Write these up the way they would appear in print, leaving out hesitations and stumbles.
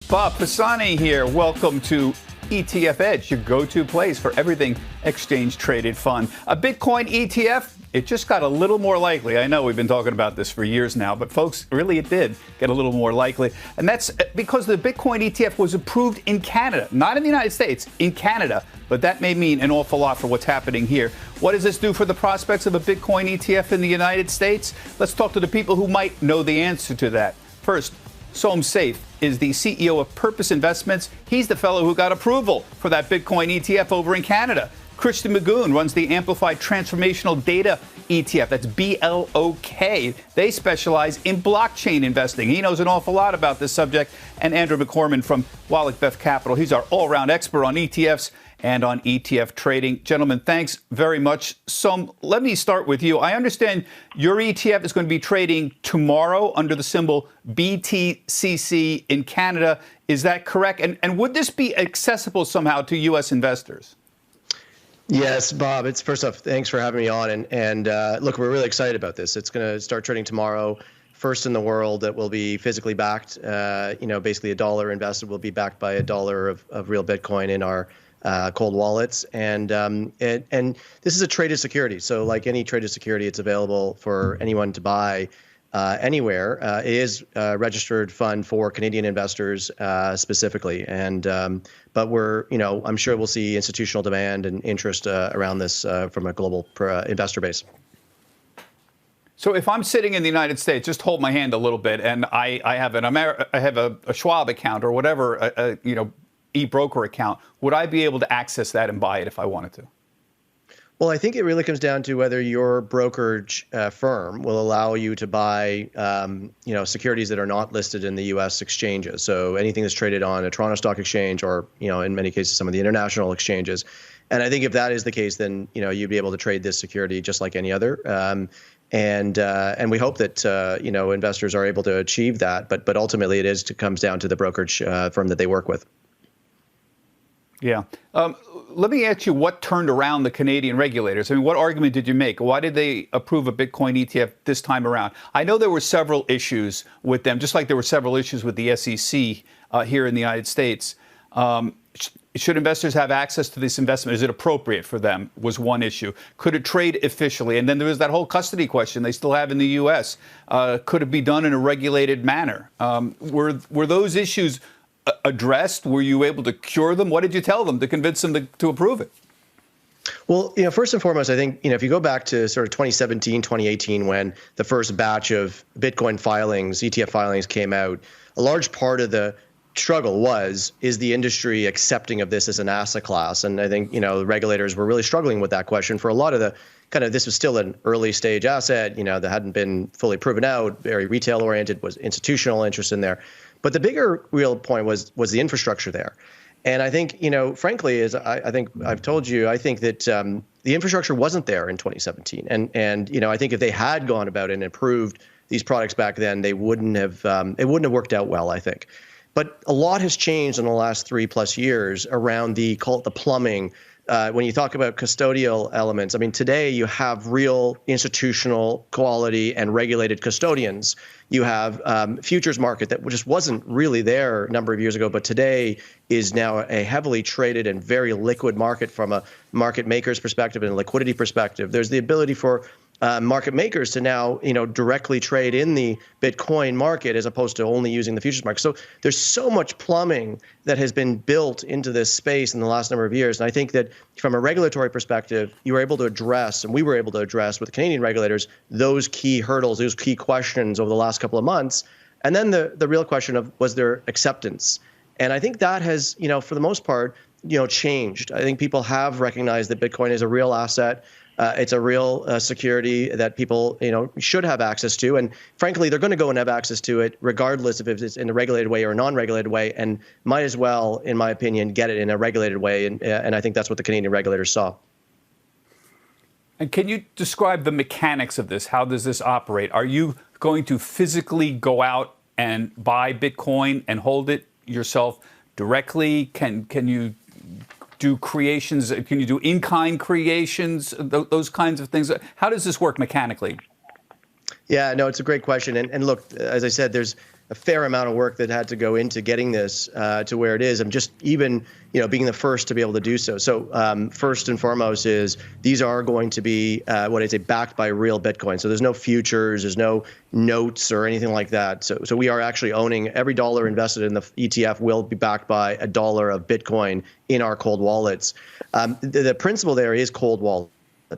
Bob Pisani here. Welcome to ETF Edge, your go-to place for everything exchange-traded fun. A Bitcoin ETF, it just got a little more likely. I know we've been talking about this for years now, but folks, really it did get a little more likely. And that's because the Bitcoin ETF was approved in Canada, not in the United States, in Canada. But that may mean an awful lot for what's happening here. What does this do for the prospects of a Bitcoin ETF in the United States? Let's talk to the people who might know the answer to that. First, Som Saif is the CEO of Purpose Investments. He's the fellow who got approval for that Bitcoin ETF over in Canada. Christian Magoon runs the Amplified Transformational Data ETF. That's BLOK. They specialize in blockchain investing. He knows an awful lot about this subject. And Andrew McCorman from Wallach Beth Capital. He's our all-round expert on ETFs and on ETF trading. Gentlemen, thanks very much. So let me start with you. I understand your ETF is going to be trading tomorrow under the symbol BTCC in Canada. Is that correct? And would this be accessible somehow to U.S. investors? Yes, Bob. It's first off, thanks for having me on. And look, we're really excited about this. It's going to start trading tomorrow. First in the world that will be physically backed. Basically $1 invested will be backed by $1 of real Bitcoin in our cold wallets. And this is a traded security. So like any traded security, it's available for anyone to buy anywhere. It is a registered fund for Canadian investors specifically. But I'm sure we'll see institutional demand and interest around this from a global investor base. So if I'm sitting in the United States, just hold my hand a little bit, and I have a Schwab account or whatever, e-broker account, would I be able to access that and buy it if I wanted to? Well, I think it really comes down to whether your brokerage firm will allow you to buy, securities that are not listed in the U.S. exchanges. So anything that's traded on a Toronto Stock Exchange or, in many cases, some of the international exchanges. And I think if that is the case, then, you'd be able to trade this security just like any other. And we hope that, investors are able to achieve that. But ultimately, it comes down to the brokerage firm that they work with. Yeah. Let me ask you what turned around the Canadian regulators. I mean, what argument did you make? Why did they approve a Bitcoin ETF this time around? I know there were several issues with them, just like there were several issues with the SEC here in the United States. Should investors have access to this investment? Is it appropriate for them? Was one issue. Could it trade officially? And then there was that whole custody question they still have in the U.S. Could it be done in a regulated manner? Were those issues addressed? Were you able to cure them? What did you tell them to convince them to approve it? Well, first and foremost, I think, if you go back to sort of 2017, 2018, when the first batch of Bitcoin filings, ETF filings came out, a large part of the struggle is the industry accepting of this as an asset class? And I think, the regulators were really struggling with that question for a lot of the this was still an early stage asset, that hadn't been fully proven out, very retail oriented, was institutional interest in there. But the bigger real point was the infrastructure there. And I think, frankly, as I think I've told you, I think that the infrastructure wasn't there in 2017. And I think if they had gone about it and approved these products back then, it wouldn't have worked out well, I think. But a lot has changed in the last 3+ years around the plumbing. When you talk about custodial elements, I mean, today you have real institutional quality and regulated custodians. You have futures market that just wasn't really there a number of years ago, but today is now a heavily traded and very liquid market from a market maker's perspective and a liquidity perspective. There's the ability for market makers to now, directly trade in the Bitcoin market as opposed to only using the futures market. So there's so much plumbing that has been built into this space in the last number of years. And I think that from a regulatory perspective, you were able to address, and we were able to address with the Canadian regulators, those key hurdles, those key questions over the last couple of months. And then the real question of, was there acceptance? And I think that has, for the most part, changed. I think people have recognized that Bitcoin is a real asset. It's a real security that people, should have access to. And frankly, they're going to go and have access to it regardless if it's in a regulated way or a non-regulated way, and might as well, in my opinion, get it in a regulated way. And I think that's what the Canadian regulators saw. And can you describe the mechanics of this? How does this operate? Are you going to physically go out and buy Bitcoin and hold it yourself directly? Can you do creations? Can you do in-kind creations? Those kinds of things. How does this work mechanically? Yeah, no, it's a great question. And look, as I said, there's a fair amount of work that had to go into getting this to where it is. I'm just even, being the first to be able to do so. So first and foremost is these are going to be what I say backed by real Bitcoin. So there's no futures, there's no notes or anything like that. So we are actually owning every dollar invested in the ETF will be backed by $1 of Bitcoin in our cold wallets. The principle there is cold wallet.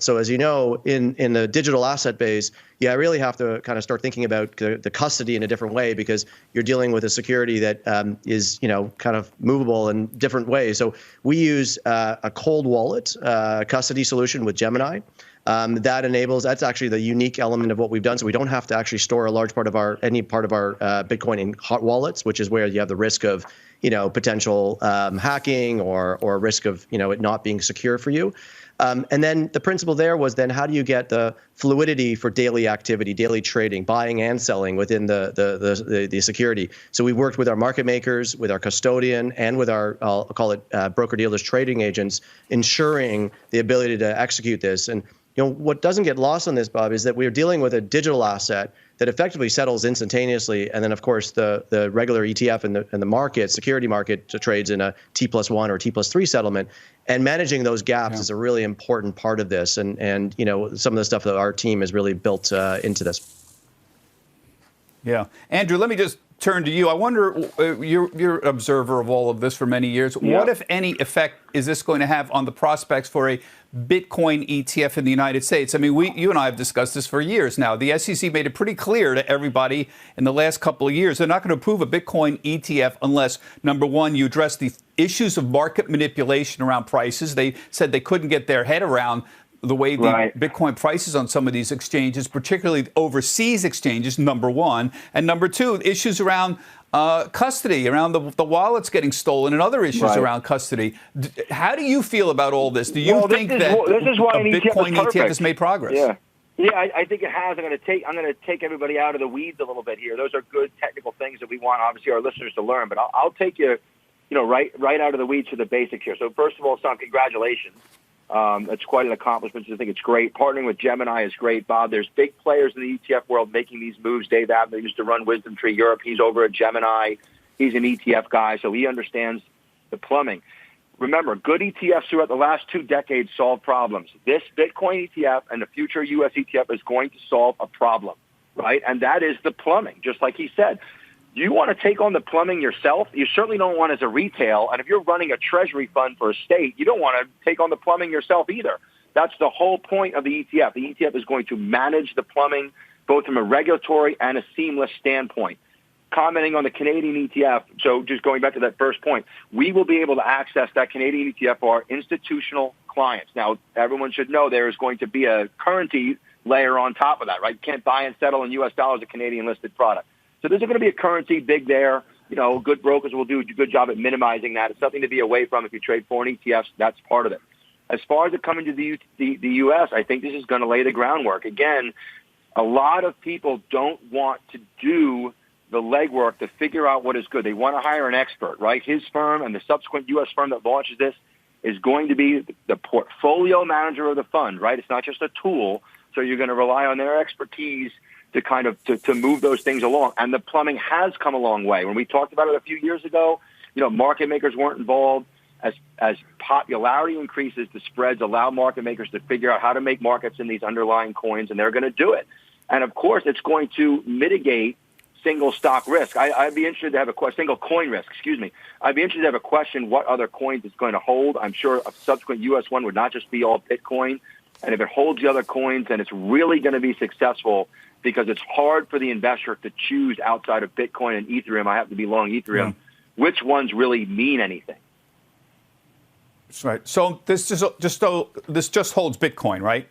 So as you know, in the digital asset base, I really have to kind of start thinking about the custody in a different way, because you're dealing with a security that is, kind of movable in different ways. So we use a cold wallet custody solution with Gemini. That's actually the unique element of what we've done. So we don't have to actually store a large part of any part of our Bitcoin in hot wallets, which is where you have the risk of, potential hacking or risk of, it not being secure for you. And then the principle there was then how do you get the fluidity for daily activity, daily trading, buying and selling within the security. So we worked with our market makers, with our custodian, and with our, I'll call it broker dealers, trading agents, ensuring the ability to execute this. And what doesn't get lost on this, Bob, is that we're dealing with a digital asset that effectively settles instantaneously. And then, of course, the regular ETF and the market, security market, trades in a T+1 or T+3 settlement. And managing those gaps is a really important part of this. And some of the stuff that our team has really built into this. Yeah. Andrew, let me just turn to you. I wonder, you're an observer of all of this for many years. Yeah. What, if any, effect is this going to have on the prospects for a Bitcoin ETF in the United States? I mean, you and I have discussed this for years now. The SEC made it pretty clear to everybody in the last couple of years they're not going to approve a Bitcoin ETF unless, number one, you address the issues of market manipulation around prices. They said they couldn't get their head around the way the Bitcoin prices on some of these exchanges, particularly overseas exchanges, number one. And number two, issues around custody, around the wallets getting stolen and other issues around custody. How do you feel about all this? Do you think that a Bitcoin ETF has made progress? Yeah, I think it has. I'm going to take everybody out of the weeds a little bit here. Those are good technical things that we want, obviously, our listeners to learn. But I'll take you, right out of the weeds to the basics here. So first of all, Sam, congratulations. It's quite an accomplishment. I think it's great. Partnering with Gemini is great, Bob. There's big players in the ETF world making these moves. Dave Abner used to run Wisdom Tree Europe. He's over at Gemini. He's an ETF guy, so he understands the plumbing. Remember, good ETFs throughout the last 2 decades solve problems. This Bitcoin ETF and the future U.S. ETF is going to solve a problem, right? And that is the plumbing, just like he said. You want to take on the plumbing yourself? You certainly don't want as a retail. And if you're running a treasury fund for a state, you don't want to take on the plumbing yourself either. That's the whole point of the ETF. The ETF is going to manage the plumbing both from a regulatory and a seamless standpoint. Commenting on the Canadian ETF, so just going back to that first point, we will be able to access that Canadian ETF for our institutional clients. Now, everyone should know there is going to be a currency layer on top of that, right? You can't buy and settle in U.S. dollars a Canadian listed product. So there's going to be a currency big there. Good brokers will do a good job at minimizing that. It's something to be away from if you trade foreign ETFs. That's part of it. As far as it coming to the U.S., I think this is going to lay the groundwork. Again, a lot of people don't want to do the legwork to figure out what is good. They want to hire an expert, right? His firm and the subsequent U.S. firm that launches this is going to be the portfolio manager of the fund, right? It's not just a tool. So you're going to rely on their expertise to kind of to move those things along. And the plumbing has come a long way. When we talked about it a few years ago, market makers weren't involved. As popularity increases, the spreads allow market makers to figure out how to make markets in these underlying coins, and they're going to do it. And of course, it's going to mitigate single stock risk. I'd be interested to have single coin risk, excuse me. I'd be interested to have a question what other coins it's going to hold. I'm sure a subsequent U.S. one would not just be all Bitcoin. And if it holds the other coins, then it's really going to be successful, because it's hard for the investor to choose outside of Bitcoin and Ethereum. I happen to be long Ethereum. Which ones really mean anything? That's right. So this just holds Bitcoin, right?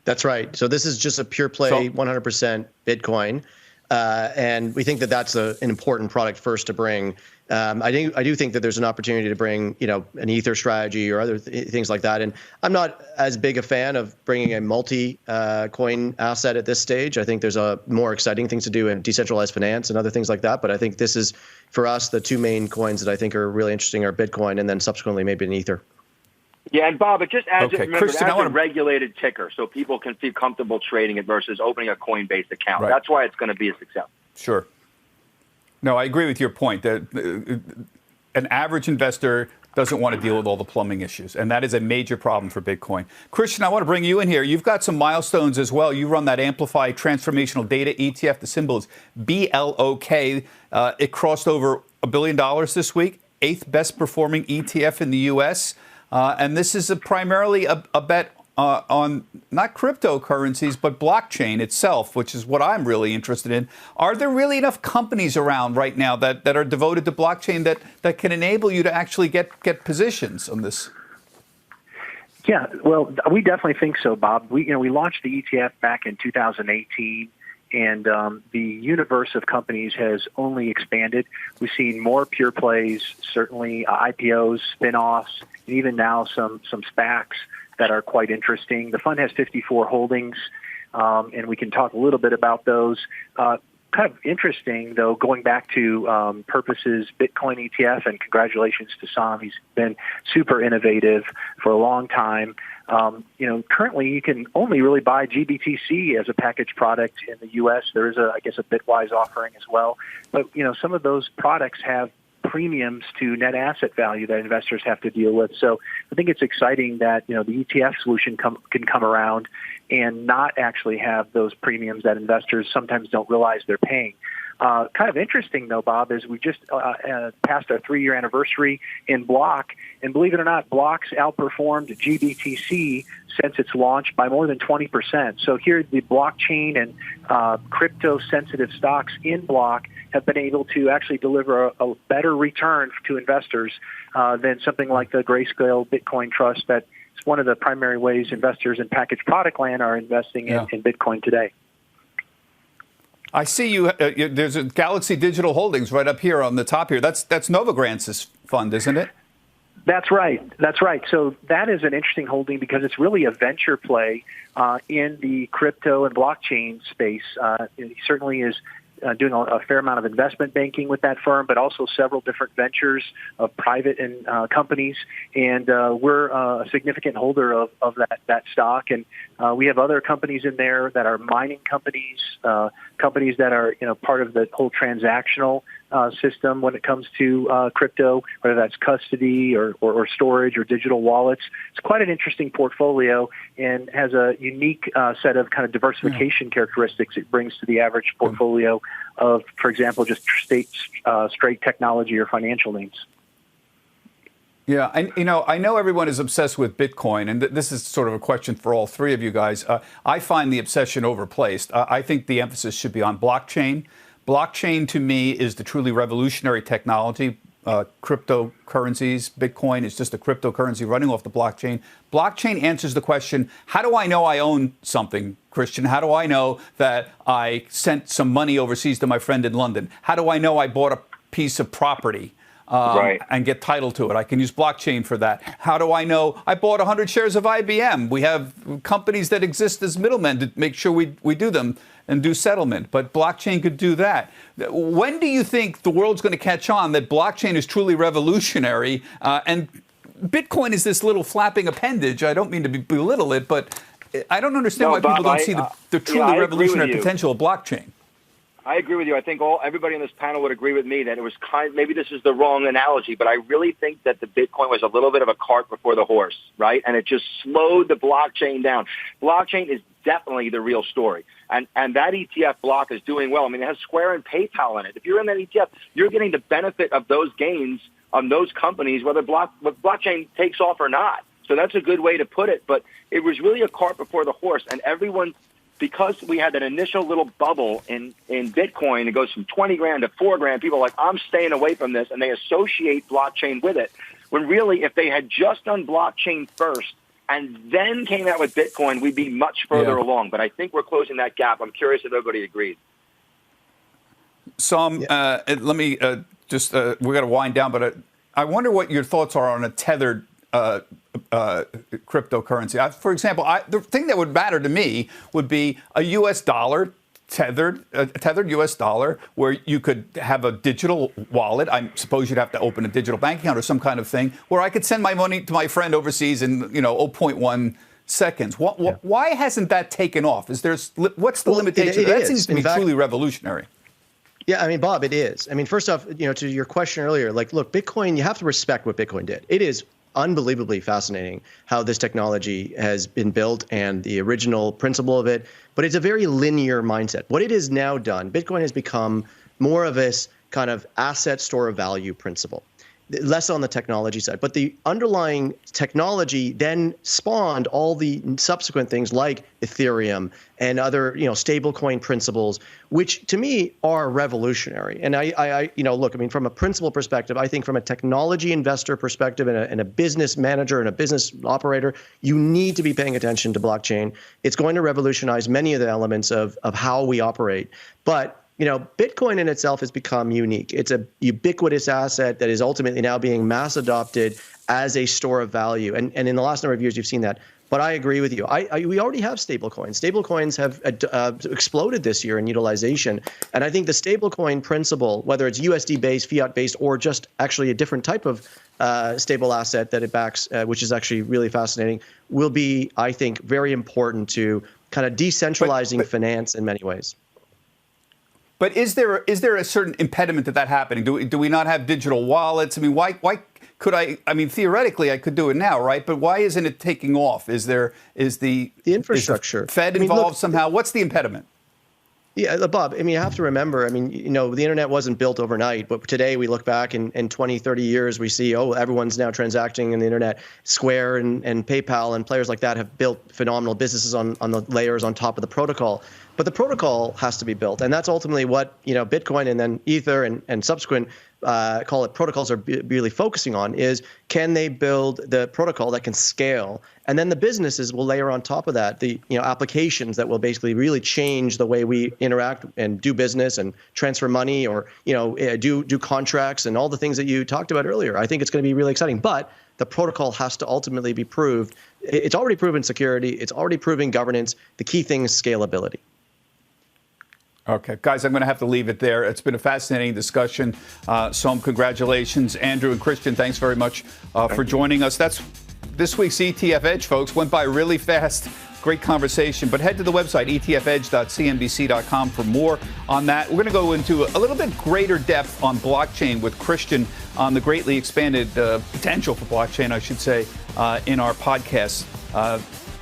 That's right. So this is just a pure play, 100% Bitcoin. And we think that that's an important product first to bring. I do think that there's an opportunity to bring, an Ether strategy or other things like that. And I'm not as big a fan of bringing a multi-coin asset at this stage. I think there's more exciting things to do in decentralized finance and other things like that. But I think this is, for us, the 2 main coins that I think are really interesting are Bitcoin and then subsequently maybe an Ether. Yeah, and Bob, it just adds a regulated ticker so people can feel comfortable trading it versus opening a Coinbase account. Right. That's why it's going to be a success. Sure. No, I agree with your point that an average investor doesn't want to deal with all the plumbing issues, and that is a major problem for Bitcoin. Christian, I want to bring you in here. You've got some milestones as well. You run that Amplify Transformational Data ETF. The symbol is BLOK. It crossed over $1 billion this week, 8th best performing ETF in the U.S., and this is primarily a bet on not cryptocurrencies, but blockchain itself, which is what I'm really interested in. Are there really enough companies around right now that are devoted to blockchain that can enable you to actually get positions on this? Yeah, well, we definitely think so, Bob. We launched the ETF back in 2018. And the universe of companies has only expanded. We've seen more pure plays, certainly IPOs, spinoffs, and even now some SPACs that are quite interesting. The fund has 54 holdings, and we can talk a little bit about those. Kind of interesting, though, going back to Purpose's Bitcoin ETF, and congratulations to Sam. He's been super innovative for a long time. Currently you can only really buy GBTC as a packaged product in the U.S. There is a Bitwise offering as well. But, some of those products have premiums to net asset value that investors have to deal with. So I think it's exciting that, the ETF solution can come around and not actually have those premiums that investors sometimes don't realize they're paying. Kind of interesting, though, Bob, is we just passed our 3-year anniversary in Block, and believe it or not, Block's outperformed GBTC since its launch by more than 20%. So here, the blockchain and crypto-sensitive stocks in Block have been able to actually deliver a better return to investors than something like the Grayscale Bitcoin Trust. That's one of the primary ways investors in packaged product land are investing in Bitcoin today. I see you. There's a Galaxy Digital Holdings right up here on the top here. That's Novagrants' fund, isn't it? That's right. That's right. So that is an interesting holding because it's really a venture play in the crypto and blockchain space. It certainly is doing a fair amount of investment banking with that firm, but also several different ventures of private and companies. And we're a significant holder of that stock. And we have other companies in there that are mining companies, companies that are part of the whole transactional system when it comes to crypto, whether that's custody or storage or digital wallets. It's quite an interesting portfolio and has a unique set of kind of diversification characteristics it brings to the average portfolio of, for example, just straight technology or financial names. Yeah, I know everyone is obsessed with Bitcoin, and this is sort of a question for all three of you guys. I find the obsession overplaced. I think the emphasis should be on blockchain. Blockchain, to me, is the truly revolutionary technology. Cryptocurrencies, Bitcoin is just a cryptocurrency running off the blockchain. Blockchain answers the question, how do I know I own something, Christian? How do I know that I sent some money overseas to my friend in London? How do I know I bought a piece of property and get title to it? I can use blockchain for that. How do I know I bought 100 shares of IBM? We have companies that exist as middlemen to make sure we do them and do settlement, but blockchain could do that. When do you think the world's going to catch on that blockchain is truly revolutionary and Bitcoin is this little flapping appendage? I don't mean to belittle it, but I don't understand why people don't see the truly revolutionary potential of blockchain. I agree with you. I think everybody on this panel would agree with me that it was maybe this is the wrong analogy, but I really think that the Bitcoin was a little bit of a cart before the horse, right? And it just slowed the blockchain down. Blockchain is definitely the real story. And that ETF Block is doing well. I mean, it has Square and PayPal in it. If you're in that ETF, you're getting the benefit of those gains on those companies, whether blockchain takes off or not. So that's a good way to put it. But it was really a cart before the horse. And everyone, because we had that initial little bubble in Bitcoin, it goes from 20 grand to 4 grand. People are like, I'm staying away from this. And they associate blockchain with it. When really, if they had just done blockchain first, and then came out with Bitcoin, we'd be much further along. But I think we're closing that gap. I'm curious if everybody agrees. Sam, let me we got to wind down, but I wonder what your thoughts are on a tethered cryptocurrency. For example, the thing that would matter to me would be a U.S. dollar, tethered U.S. dollar, where you could have a digital wallet. I suppose you'd have to open a digital bank account or some kind of thing where I could send my money to my friend overseas in 0.1 seconds. Why hasn't that taken off? What's the limitation? That seems to be truly revolutionary. Yeah, I mean, Bob, it is. I mean, first off, to your question earlier, like, look, Bitcoin, you have to respect what Bitcoin did. It is unbelievably fascinating how this technology has been built and the original principle of it, but it's a very linear mindset. What it has now done, Bitcoin has become more of this kind of asset store of value principle, less on the technology side. But the underlying technology then spawned all the subsequent things like Ethereum and other, stablecoin principles, which to me are revolutionary. And I look, I mean, from a principle perspective, I think from a technology investor perspective and a business manager and a business operator, you need to be paying attention to blockchain. It's going to revolutionize many of the elements of how we operate. But Bitcoin in itself has become unique. It's a ubiquitous asset that is ultimately now being mass adopted as a store of value. And in the last number of years, you've seen that. But I agree with you. We already have stablecoins. Stablecoins have exploded this year in utilization. And I think the stablecoin principle, whether it's USD-based, fiat-based, or just actually a different type of stable asset that it backs, which is actually really fascinating, will be, I think, very important to kind of decentralizing finance in many ways. But is there a certain impediment to that happening? Do we not have digital wallets? I mean, why could I mean, theoretically, I could do it now, right? But why isn't it taking off? Is the infrastructure, is the Fed involved somehow? What's the impediment? Yeah, Bob, I mean, you have to remember, I mean, the internet wasn't built overnight, but today we look back in 20, 30 years, we see, everyone's now transacting in the internet. Square and PayPal and players like that have built phenomenal businesses on the layers on top of the protocol. But the protocol has to be built. And that's ultimately what, Bitcoin and then Ether and subsequent call it protocols are really focusing on is, can they build the protocol that can scale? And then the businesses will layer on top of that the applications that will basically really change the way we interact and do business and transfer money or do contracts and all the things that you talked about earlier. I think it's going to be really exciting. But the protocol has to ultimately be proved. It's already proven security. It's already proven governance. The key thing is scalability. Okay, guys, I'm going to have to leave it there. It's been a fascinating discussion. Som, congratulations. Andrew and Christian, thanks very much for joining us. That's this week's ETF Edge, folks. Went by really fast. Great conversation. But head to the website, etfedge.cnbc.com, for more on that. We're going to go into a little bit greater depth on blockchain with Christian on the greatly expanded potential for blockchain, I should say, in our podcast.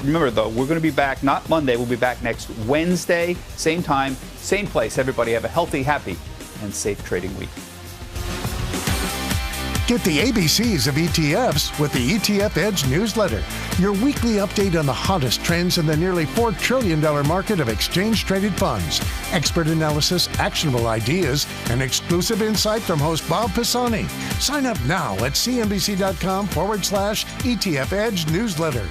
Remember, though, we're going to be back, not Monday. We'll be back next Wednesday, same time, same place. Everybody have a healthy, happy, and safe trading week. Get the ABCs of ETFs with the ETF Edge newsletter, your weekly update on the hottest trends in the nearly $4 trillion market of exchange-traded funds, expert analysis, actionable ideas, and exclusive insight from host Bob Pisani. Sign up now at cnbc.com/ETF Edge newsletter.